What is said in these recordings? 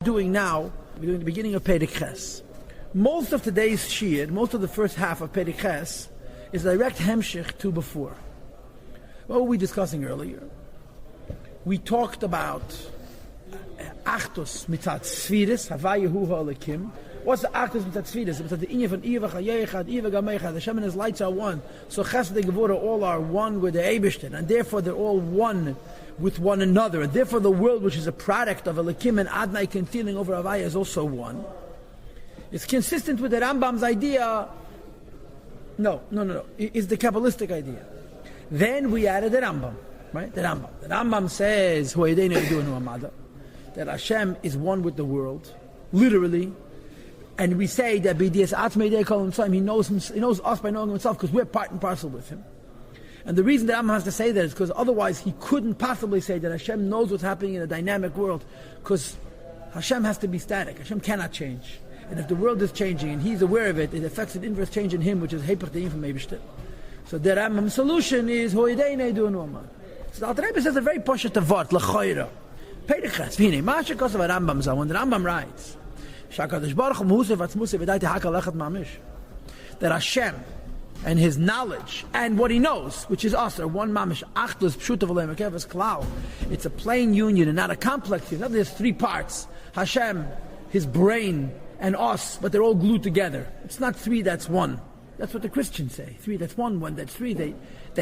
Doing now, we're doing the beginning of Perek Ches. Most of today's Shir, most of the first half of Perek Ches, is direct hemshich to before. What were we discussing earlier? We talked about Achtus mitzat Tzviris, Havayahu ha'alekim. What's the Achtus mitzat Tzviris? It's the Inyan von Iva Chayechad, Iva Gamechad. Hashem and His lights are one. So Chesed and Gevurah all are one with the Eibishter, and therefore they're all one with one another, and therefore the world, which is a product of Alekim and Adnai continuing over Havaya, is also one. It's consistent with the Rambam's idea. No. It's the Kabbalistic idea. Then we added the Rambam, right? The Rambam says that Hashem is one with the world, literally, and we say that He knows us by knowing Himself because we're part and parcel with Him. And the reason that Rambam has to say that is because otherwise he couldn't possibly say that Hashem knows what's happening in a dynamic world, because Hashem has to be static. Hashem cannot change. And if the world is changing and He's aware of it, it affects an inverse change in Him, which is Hepech De'im from Eibishter. So the Rambam's solution is Hoideinei du Nu'aman. So the Alter Rebbe says a very poshut vort, l'choira. Perek Ches, v'hinei, ma'asher kosav Rambam zah, when the Rambam writes, Shakadosh Baruch Hu Musev Atzmuseh v'daiti hakal lechat mamish, that Hashem and His knowledge and what He knows, which is us, are one mamish. Achdus pshuta v'leim akevas klal. It's a plain union and not a complex union. Not there's three parts: Hashem, His brain, and us, but they're all glued together. It's not three, that's one. That's what the Christians say. Three, that's one. One, that's three. They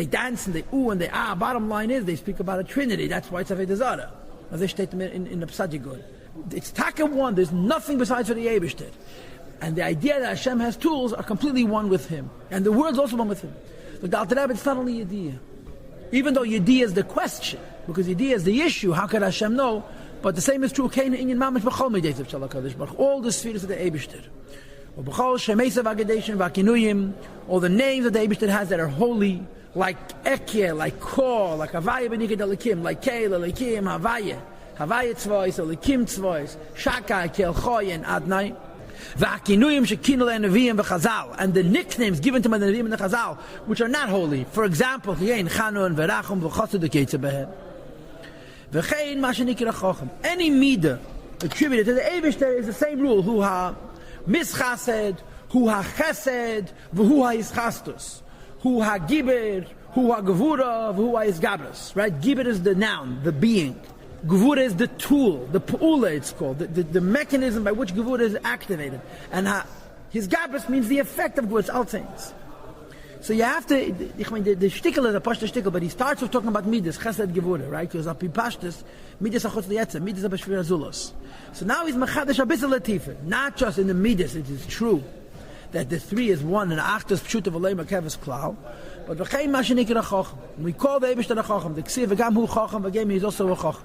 dance and they ooh and they ah. Bottom line is they speak about a Trinity. That's why it's Avodah Zarah. As they state in the Psadigud. It's taka one. There's nothing besides for the Eibishter. And the idea that Hashem has tools are completely one with Him. And the world's also one with Him. But the Alter Rebbe, it's not only Yediyah. Even though Yediyah is the question, because Yediyah is the issue, how can Hashem know? But the same is true, all the spheres of the Eibishter. All the names that the Eibishter has that are holy, like Ekye, like Kor, like Havaya B'nikad Elikim, like Keil, Elikim, Havaya Tzvois, Elikim Tzvois, Shaka, Kel Choy, and Adnai. And the nicknames given to the Nevi'im and the Chazal, which are not holy. For example, any midah attributed to the Eibishter is the same rule. Hu ha mischased, hu ha chesed, v'hu ha ischastus. Hu ha giber, hu ha gevura, v'hu ha isgabras. Right? Giber is the noun, the being. Gevura is the tool, the pu'ula it's called, the mechanism by which Gevura is activated. And his gabras means the effect of Gevura, all things. So you have to, the shtickle is a pashta shtickle, but he starts with talking about midas, chesed Gevura, right? Because api pashtas, midas achotz liyetza, midas abashvir azulos. So now he's machadash abisa latifa, not just in the midas, it is true that the three is one, and achtas pshuta v'leim akeves klal, but v'chein mashenikir achochem. We call the Eibishter a chochem, the ksiv v'gam hu chochem, v'gem he is also a chochem.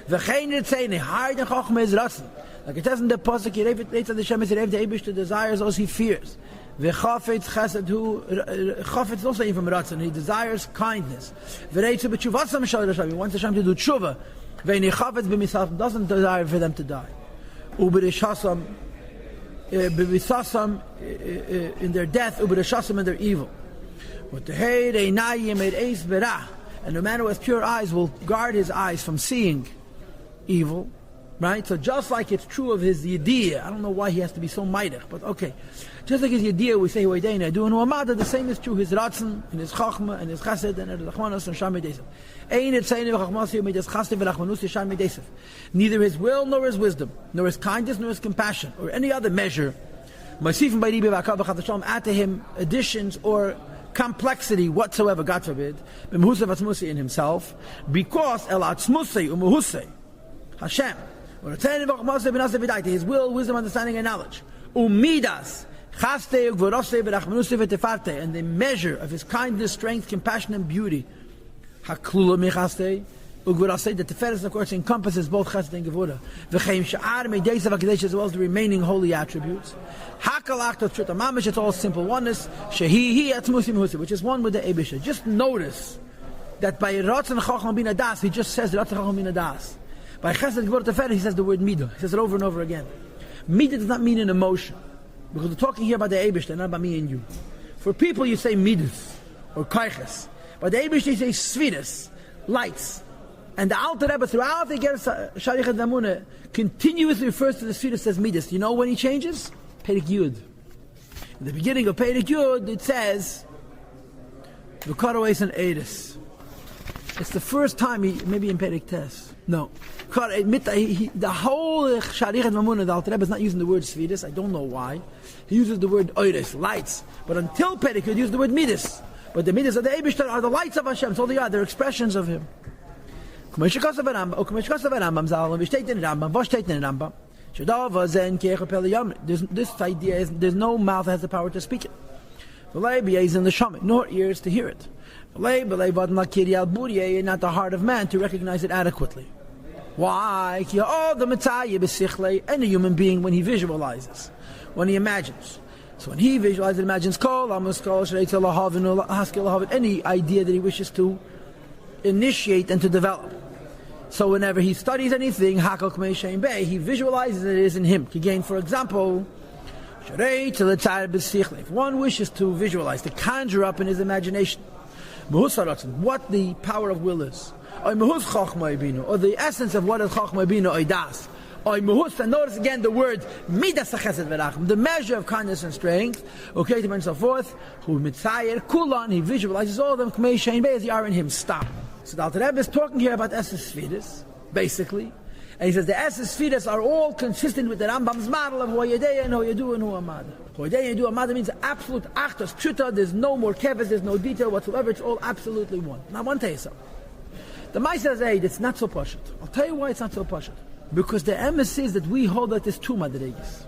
V'chein ritzene, hard and chochem is ratzen. Like it says in the pasuk, Yerev Eitzad Hashem is Yerev the Eibishter desires as he fears. V'chafetz chesed hu, chafetz is also even ratzen, he desires kindness. V'reitzu b'tshuvasam shal Hashem, he wants Hashem to do tshuva. V'nei chafetz b'misaf, doesn't desire for them to die. U'b'rishasam, b'misasam, in their death, u'b'rishasam in their evil. And no man who has pure eyes will guard his eyes from seeing evil, right? So just like it's true of his yediyah, I don't know why he has to be so meidig, but okay. Just like his yediyah, we say Hoideinei du Nu'aman, the same is true his ratzon, and his chachma, and his chesed, and his rachmanos, and sham midesef. Ein etzayne v'chachmasi u'midas chesed v'rachmanus sham midesef. Neither his will, nor his wisdom, nor his kindness, nor his compassion, or any other measure, ma'asifim b'ribi v'akav v'chadasham, add to him additions or complexity whatsoever, God forbid, in himself, because el atzmusei umuhusei Hashem, his will, wisdom, understanding, and knowledge, umidas chaste ugvorose v'rachmanuse v'tefarte, and the measure of his kindness, strength, compassion, and beauty, haklula michaste ugvorose, the teferes of course encompasses both chesed and gevura, v'cheim sha'ar meideisav hakadosh, as well as the remaining holy attributes. It's all simple oneness, which is one with the Eibishter. Just notice that by Ratzon Chacham Bin Adas, he just says Ratzon Chacham Bin Adas. By Chesed Gevurah Teferah, he says the word Midah. He says it over and over again. Midah does not mean an emotion, because we're talking here about the Eibishter, not about me and you. For people, you say Midas or Kaiches. By the Eibishter, you say Svidas, lights. And the Alter Rebbe, throughout the Shariach Damunah, continuously refers to the Sfiras as Midas. You know when he changes? Perek Yud. In the beginning of Perek Yud, it says, V'karaweis and Eidus. It's the first time, maybe in Perek Tes. No. The whole Shariach Damunah, the Alter Rebbe is not using the word Sfiras. I don't know why. He uses the word Eidus, lights. But until Perek Yud, he uses the word Midas. But the Midas of the Eibishter are the lights of Hashem. So they are, they're expressions of Him. This idea is, there's no mouth that has the power to speak it. Nor ears to hear it. And not the heart of man to recognize it adequately. Why? Any human being, when he visualizes, when he imagines. So when he visualizes, imagines any idea that he wishes to initiate and to develop. So whenever he studies anything, he visualizes it is in him. Again, for example, if one wishes to visualize, to conjure up in his imagination what the power of will is, or the essence of what is Chachma Bina or Das, and notice again the word Midas HaChesed V'Rachum, the measure of kindness and strength, okay, and so forth, he visualizes all of them as they are in him. Stop. So the Alter Rebbe is talking here about Esses Sfiras, basically. And he says the Esses Sfiras are all consistent with the Rambam's model of Hoyedeya and Hoyedu and Huamada. Hoyedeya and Huamada means absolute Achtos Pshuta, there's no more keves, there's no detail whatsoever, it's all absolutely one. Now I want to tell you something. The Mai says, hey, it's not so pashut. I'll tell you why it's not so pashut. Because the emes is that we hold that there's two Madregas.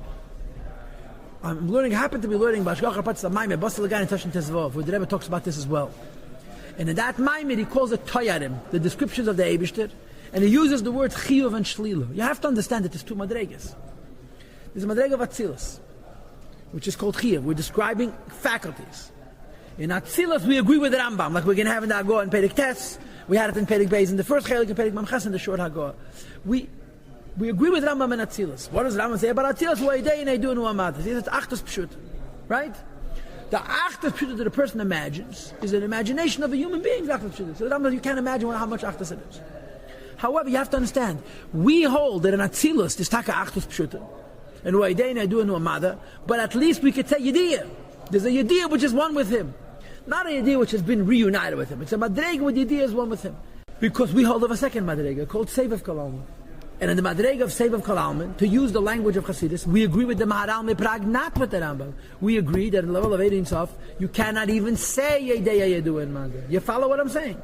I happen to be learning Bashgach Rapatz Maimeh, Basel Lagan and Tashin Tezvov, where the Rebbe talks about this as well. And in that Maimir, he calls it Toyarim, the descriptions of the Eibishter, and he uses the words Chiyuv and Shlilu. You have to understand that there's two Madregas. There's a Madrega of Atzilus, which is called Chiyuv. We're describing faculties. In Atzilus, we agree with the Rambam, like we're going to have in the Haggadah in Perek Tes. We had it in Perek Beis in the first Chelik, in Perek Mamches in the short Haggadah. We agree with Rambam in Atzilus. What does Rambam say about Atzilus? Wa'idei and Eidu and U'amad. He says it's Achtos Pshut. Right? The Achtos Pshuta that a person imagines is an imagination of a human being. So you can't imagine how much Achtos it is. However, you have to understand, we hold that in Atzilus, this Taka Achtos Pshuta, and Wa'idei and Eidu and U'amad, but at least we could say Yediyah. There's a Yediyah which is one with him. Not a Yediyah which has been reunited with him. It's a Madrega with Yediyah is one with him. Because we hold of a second Madrega called Sevav Kalalman. And in the Madrega of Sevav Kalalman, to use the language of Chassidus, we agree with the Maharal Miprag, not with the Rambam. We agree that in the level of Eidin Sof, you cannot even say Yedeya Yedu and Madrega. You follow what I'm saying?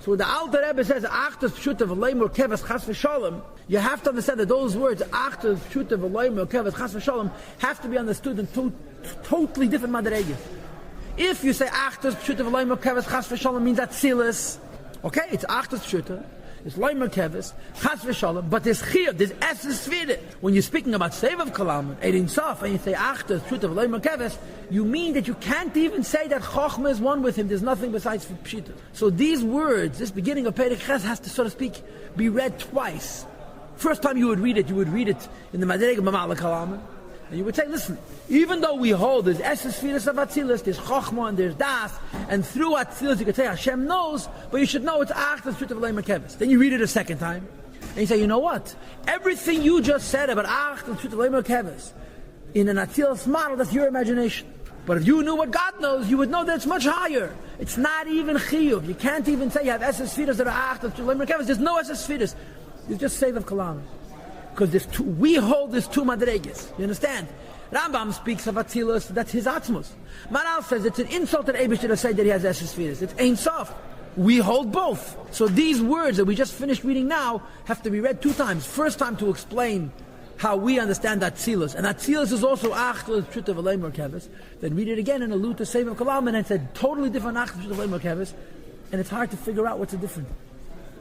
So when the Alter Rebbe says, Achtas Pshuta V'leimur Keves Chas V'Shalom, you have to understand that those words, Achtas Pshuta V'leimur Keves Chas V'Shalom, have to be understood in two totally different Madregas. If you say Achtas Pshuta V'leimur Keves Chas V'Shalom means Atzilus, okay, it's Achtas Pshuta, it's Leimer Keves, Chas V'Shalom, but there's Chiyuv, there's Esses Sfirat. When you're speaking about Sevav Kalalman, Eidin Sof, and you say Achtas Pshuta V'leimer Keves, you mean that you can't even say that Chochmah is one with him, there's nothing besides Pshita. So these words, this beginning of Perek Ches has to, so to speak, be read twice. First time you would read it in the Madrega Mamala Kalalman, and you would say, listen, even though we hold there's Esses Sfiras of Atzilus, there's Chochmah and there's Das, and through Atzilus you could say Hashem knows, but you should know it's Achtas Pshuta V'leimer Keves. Then you read it a second time, and you say, you know what? Everything you just said about Achtas Pshuta V'leimer Keves, in an Atzilus model, that's your imagination. But if you knew what God knows, you would know that it's much higher. It's not even Chiyuv. You can't even say you have Esses Sfiras that are Achtas Pshuta V'leimer Keves. There's no Esses Sfiras. It's just Sevav Kalalman. Because we hold this two Madregas. You understand? Rambam speaks of Atzilus, that's his Atzmus. Maral says it's an insult that Eibishter to say that he has Esses Sfiras. It's Ein Sof. We hold both. So these words that we just finished reading now have to be read two times. First time to explain how we understand Atzilus. And Atzilus is also Achtas Pshuta V'leimer Keves. Then read it again and allude to Sevav Kalalman, and it's a totally different Achtas Pshuta V'leimer Keves. And it's hard to figure out what's the difference.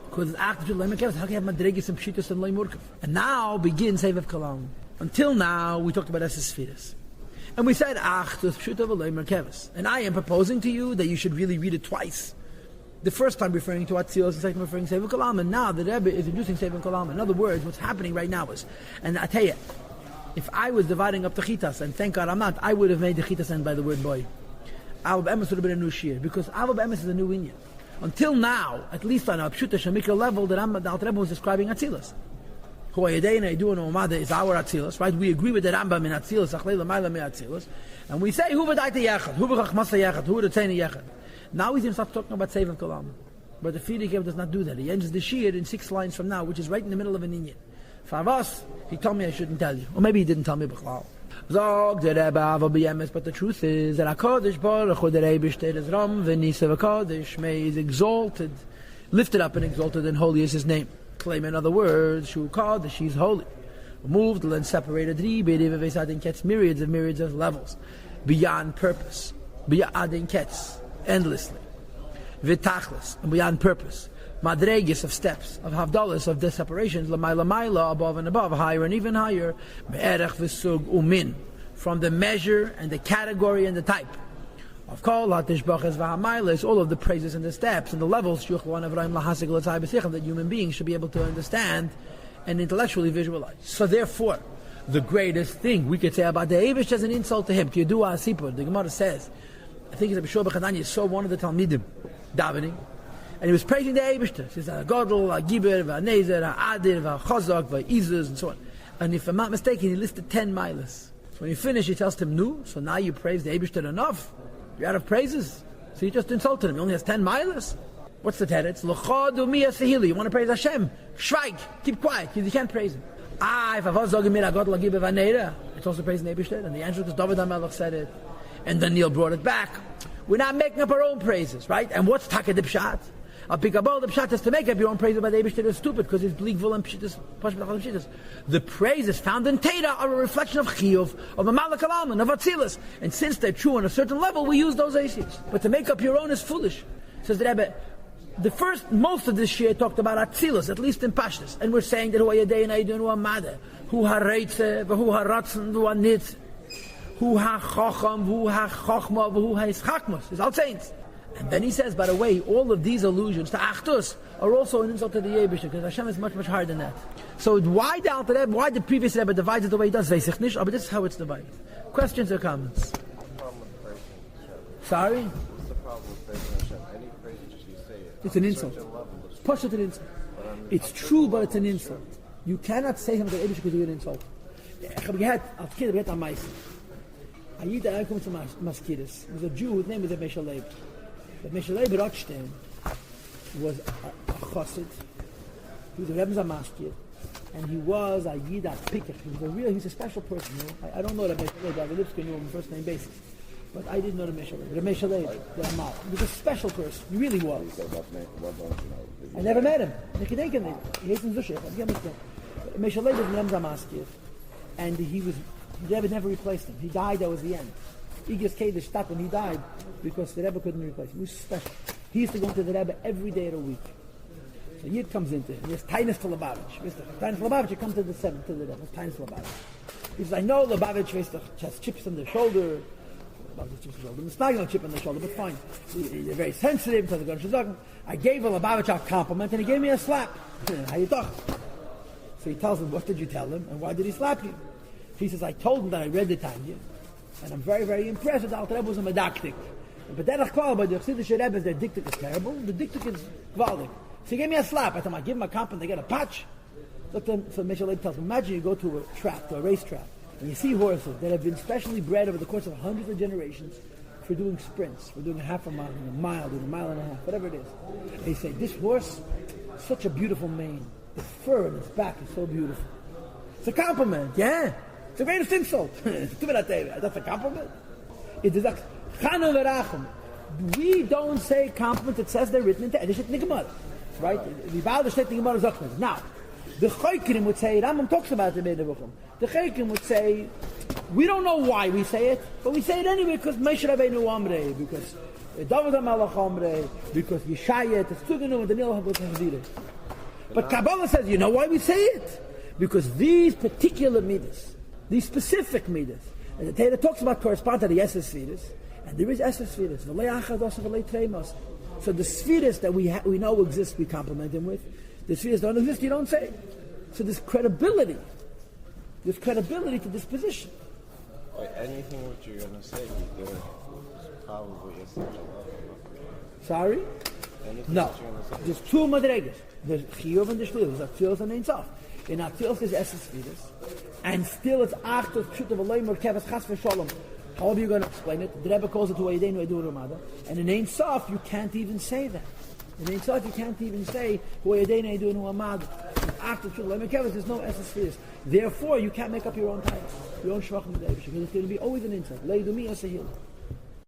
Because it's Achtas Pshuta V'leimer Keves. How can you have Madregis and Pshitas and Leimurkav? And now begins Sevav Kalalman. Until now, we talked about Esses Sfiras. And we said, Achtas Pshuta V'leimer Keves. And I am proposing to you that you should really read it twice. The first time referring to Atzilus, the second time referring to Sevav Kalalman. Now the Rebbe is introducing Sevav Kalalman. In other words, what's happening right now is, and I tell you, if I was dividing up the Chitas, and thank God I'm not, I would have made the Chitas end by the word boy. Avab Emes would have been a new shir, because Avab Emes is a new inyan. Until now, at least on a Pshuta Shemikra level, the Alter Rebbe was describing Atzilus. Hu Hayedeina Yidu Umada is our Atzilus, right? We agree with the Rambam in Atzilus, Achlei L'mayla Me Atzilus, and we say, Hu V'daita Yechad, Hu V'chachmasa Yechad, Hu V'datzena Yechad. Now he's going to start talking about Seif of Kolam. But the Friedrich does not do that. He ends the Shir in 6 lines from now, which is right in the middle of an Inyan. For us, he told me I shouldn't tell you. Or maybe he didn't tell me B'chlal. Zog the Rebbe Ava B'yemes, but the truth is that HaKadosh Baruch Hu, the Rebbe Shtei Ram, V'nisa V'Kadosh, may is exalted, lifted up and exalted, and holy is his name. Claim in other words, Shu Kadosh, he's holy. Removed and separated, B'Yediv Ketz, myriads of levels, beyond purpose, beyond Ketz, endlessly. V'tachlis, and beyond purpose. Madregis of steps, of havdalas, of the separations, l'mayla, above and above, higher and even higher, me'erech v'sug umin, from the measure and the category and the type. Of kol hatishbachas v'hamaylas, all of the praises and the steps and the levels, that human beings should be able to understand and intellectually visualize. So therefore, the greatest thing we could say about the Eivish as an insult to him, Kiyadua Asipur, the Gemara says, I think it's Abishua B'Chadanya, saw one of the Talmidim davening, and he was praising the Eibishter. He says, Godel, Giber, Nezer, Adir, Chazak, Izuz, and so on. And if I'm not mistaken, he listed 10 milas. So when he finished, he tells him, no, so now you praise the Eibishter enough. You're out of praises. So he just insulted him. He only has 10 milas. What's the teretz? L'chadu miya sehili. You want to praise Hashem? Shweig. Keep quiet, because you can't praise him. If I was talking about Godel, Giber, Nezer, it's also praising the Eibishter. And the answer is David HaMelech said it. And then Neil brought it back. We're not making up our own praises, right? And what's Taka de Pshat? A pikabol the Pshat is to make up your own praises, but the Eibishter is stupid because it's bleak, and pshitas. The praises found in Teda are a reflection of Chiyuv, of a Malak Alaman, of Atzilus. And since they're true on a certain level, we use those ACs. But to make up your own is foolish. Says the Rebbe, most of this year talked about Atzilus, at least in Pashtas. And we're saying that Hu Hayedein Aidun Hu Amada, Hu HaReitze, Hu HaRatzen, Hu HaNitz, Hu HaChocham, Hu HaChochma, Hu HaIschachmas. It's all saints. And then he says, by the way, all of these allusions to Achdus are also an insult to the Yebishter, because Hashem is much, much higher than that. So why the Alter Rebbe, why the previous Rebbe divides it the way he does, weiß ich nicht, but this is how it's divided. Questions or comments? Sorry? What's the problem with praising Hashem? Any praise you say it. It's an insult. Push it an insult. It's true, but it's an insult. You cannot say him to Yebishter because you're an insult. Ich habe gehört, als Kind, ich habe am meisten. Ayida Eikum zu Maskiris. There was a Jew whose name was Meshel Leib. But Meshel Leib Rothstein was a chassid. He was a Rebbe's Maskir. And he was a Yida Pikach. He's a special person. You know? I don't know that Meshel Leib. I Lipsky knew him on a first name basis. But I didn't know the Meshel Leib. The Meshel Leib, the Amal. He was a special person. He really was. I never met him. He hates in Zushech. Meshel Leib was Rebbe's Maskir. And the Rebbe never replaced him. He died, that was the end. Igis Kedish stopped when he died because the Rebbe couldn't replace him. He was special. He used to go into the Rebbe every day of the week. So Yid comes into him. There's Tainus to Lubavitch. Tainus Lubavitch, you come to the Rebbe. It's Tainus Lubavitch. He says, I know Lubavitch has chips on the shoulder. It's not a chip on the shoulder, but fine. They're very sensitive. I gave a Lubavitch a compliment and he gave me a slap. How you talk? So he tells him, what did you tell him and why did he slap you? He says, I told him that I read the Tanya, and I'm very, very impressed that the Alter Rebbe was a medaktik. But derech klal, by the Chassidische Rebbes, their diktik is terrible, the diktik is gvaldik. So he gave me a slap. I told him, I give him a compliment, they get a patch. So Meshel Leib tells him, imagine you go to a track, to a racetrack, and you see horses that have been specially bred over the course of hundreds of generations for doing sprints, for doing a half a mile, doing a mile, doing a mile and a half, whatever it is. And they say, this horse, such a beautiful mane. The fur on its back is so beautiful. It's a compliment, yeah? It's the greatest insult. That's a compliment. It is like Chanu Verachim. We don't say compliments. It says they're written into Edishet Nigmar, right? The Baal Shet Nigmar Zachman. Now, the Chaykirim would say, Rambam talks about it in the Bukhim. The Chaykirim would say, we don't know why we say it, but we say it anyway because Moshe Rabbeinu Amrei, because David HaMelech Amrei, because Yeshaya, it's Tugenu, and Daniel HaBut. But Kabbalah says, you know why we say it? Because these particular midas, these specific midas, and the Torah talks about correspond to the Esses Sfiras, and there is Esses Sfiras, V'lei Achados V'lei Tremos. So the Sfiras that we know exist, we compliment him with. The Sfiras don't exist, you don't say. So there's credibility to this position. Like anything what you're going to say, you're doing probably essential. Sorry? No. There's two madregas. There's chiyuv and there's shliv. There's atzilos and ein sof. In atzilos there's esses fides, and still it's achtos pshut of a loy merkeves chas v'sholom. However you're going to explain it, the Rebbe calls it Huaydeinu Edu Ramada, and in Ein Sof you can't even say that. In Ein Sof you can't even say Huaydeinu Edu Ramada. After Shul Lemekevas there's no essence for this. Therefore you can't make up your own titles, your own shvachim, because it's going to be always an insult. Leidumi Asahil.